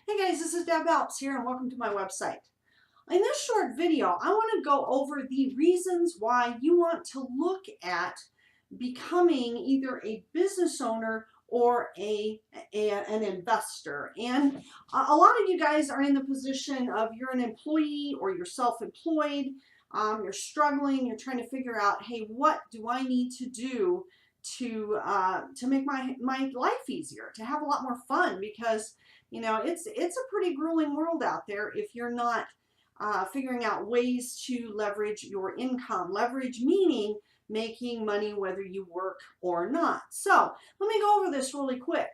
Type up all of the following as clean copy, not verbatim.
Hey guys, this is Deb Alps here and welcome to my website. In this short video, I want to go over the reasons why you want to look at becoming either a business owner or an investor. And a lot of you guys are in the position of you're an employee or you're self-employed, you're struggling, you're trying to figure out, hey, what do I need to do to make my life easier, to have a lot more fun, because it's a pretty grueling world out there if you're not figuring out ways to leverage your income. Leverage meaning making money whether you work or not. So let me go over this really quick.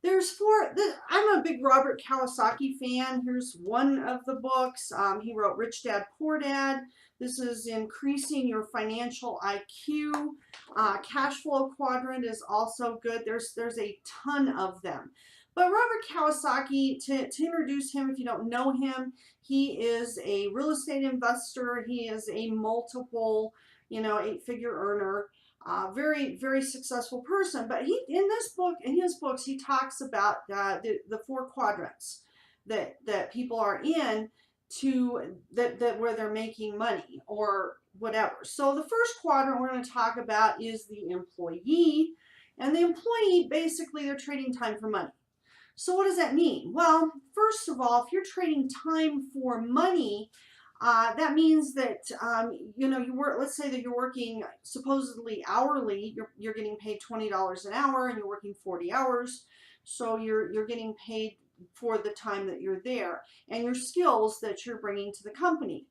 I'm a big Robert Kiyosaki fan. Here's one of the books. He wrote Rich Dad, Poor Dad. This is increasing your financial IQ. Cash Flow Quadrant is also good. There's a ton of them. But Robert Kiyosaki, to introduce him if you don't know him, he is a real estate investor. He is a multiple, 8-figure earner. Very, very successful person. But in his books, he talks about the 4 quadrants that people are in that where they're making money or whatever. So the first quadrant we're going to talk about is the employee. And the employee, basically, they're trading time for money. So what does that mean? Well, first of all, if you're trading time for money, that means that you work. Let's say that you're working supposedly hourly. You're getting paid $20 an hour, and you're working 40 hours. So you're getting paid for the time that you're there and your skills that you're bringing to the company.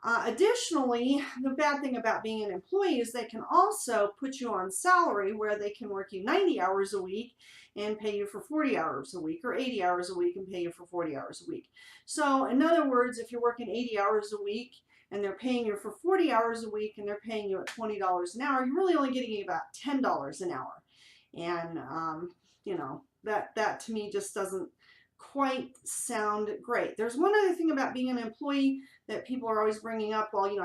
Additionally, the bad thing about being an employee is they can also put you on salary where they can work you 90 hours a week and pay you for 40 hours a week, or 80 hours a week and pay you for 40 hours a week. So in other words, if you're working 80 hours a week and they're paying you for 40 hours a week and they're paying you at $20 an hour, you're really only getting about $10 an hour. And, that to me just doesn't quite sound great. There's one other thing about being an employee that people are always bringing up. Well, I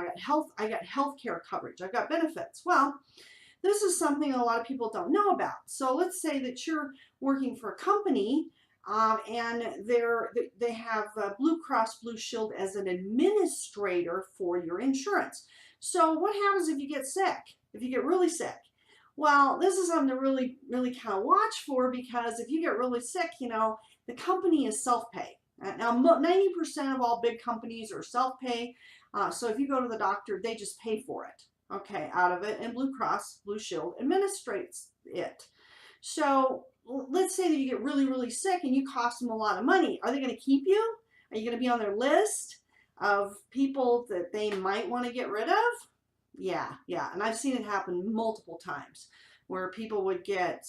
got health care coverage, I've got benefits. Well, this is something a lot of people don't know about. So let's say that you're working for a company and they have Blue Cross Blue Shield as an administrator for your insurance. So what happens if you get sick, if you get really sick? Well, this is something to really, really kind of watch for, because if you get really sick, the company is self-pay. Now, 90% of all big companies are self-pay. So if you go to the doctor, they just pay for it, okay, out of it. And Blue Cross Blue Shield administrates it. So let's say that you get really, really sick and you cost them a lot of money. Are they going to keep you? Are you going to be on their list of people that they might want to get rid of? Yeah. And I've seen it happen multiple times where people would get,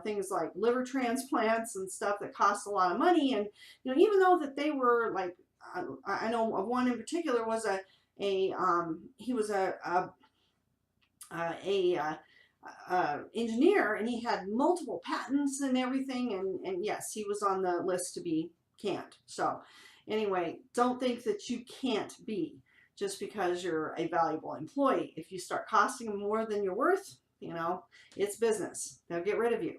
things like liver transplants and stuff that cost a lot of money. And, even though that they were like, I know of one in particular was he was a engineer, and he had multiple patents and everything. And yes, he was on the list to be canned. So anyway, don't think that you can't be just because you're a valuable employee. If you start costing them more than you're worth, it's business. They'll get rid of you.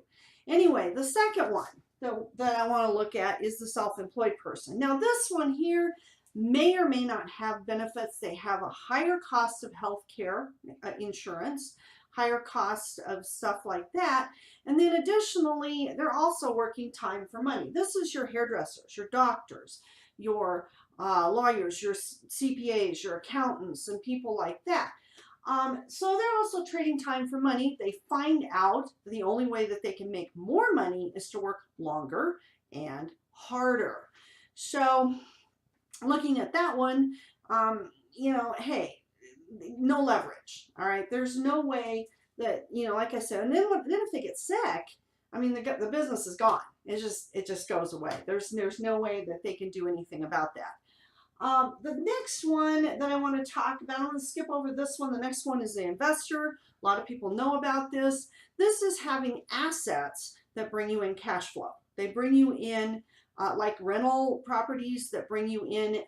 Anyway, the second one that I want to look at is the self-employed person. Now, this one here may or may not have benefits. They have a higher cost of health care insurance, higher cost of stuff like that. And then additionally, they're also working time for money. This is your hairdressers, your doctors, your lawyers, your CPAs, your accountants, and people like that. So they're also trading time for money. They find out the only way that they can make more money is to work longer and harder. So looking at that one, hey, no leverage. All right, there's no way that, like I said, and then if they get sick, I mean, the business is gone. It just goes away. There's no way that they can do anything about that. The next one that I want to talk about, I'm going to skip over this one. The next one is the investor. A lot of people know about this. This is having assets that bring you in cash flow. They bring you in like rental properties that bring you in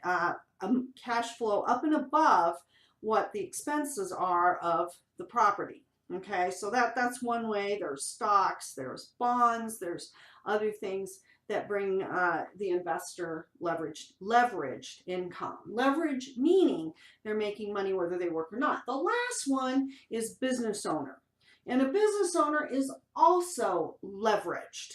cash flow up and above what the expenses are of the property. Okay, so that's one way. There's stocks, there's bonds, there's other things that bring the investor leveraged income. Leverage meaning they're making money whether they work or not. The last one is business owner. And a business owner is also leveraged.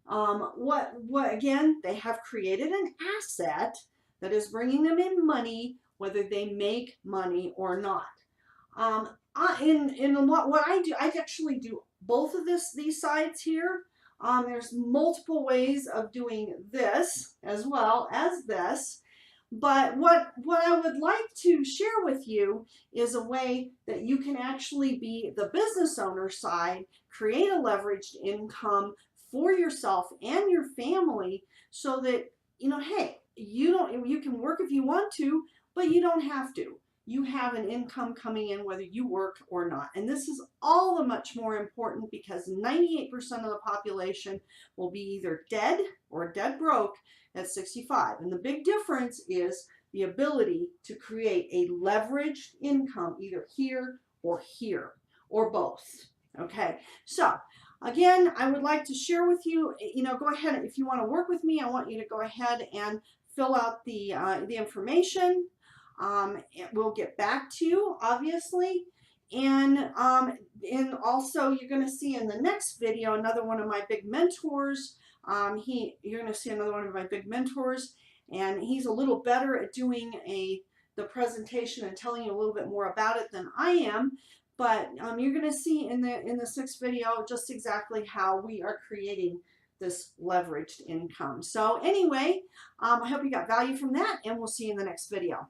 What again, they have created an asset that is bringing them in money whether they make money or not. In what I do, I actually do both of these sides here. There's multiple ways of doing this as well as this. But what I would like to share with you is a way that you can actually be the business owner side, create a leveraged income for yourself and your family so that, hey, you can work if you want to, but you don't have to. You have an income coming in whether you work or not. And this is all the much more important because 98% of the population will be either dead or dead broke at 65. And the big difference is the ability to create a leveraged income either here or both. Okay, so again, I would like to share with you, go ahead, if you want to work with me, I want you to go ahead and fill out the information. We'll get back to you, obviously. And also you're going to see in the next video another one of my big mentors. You're going to see another one of my big mentors, and he's a little better at doing the presentation and telling you a little bit more about it than I am. But you're going to see in the next video just exactly how we are creating this leveraged income. So anyway, I hope you got value from that, and we'll see you in the next video.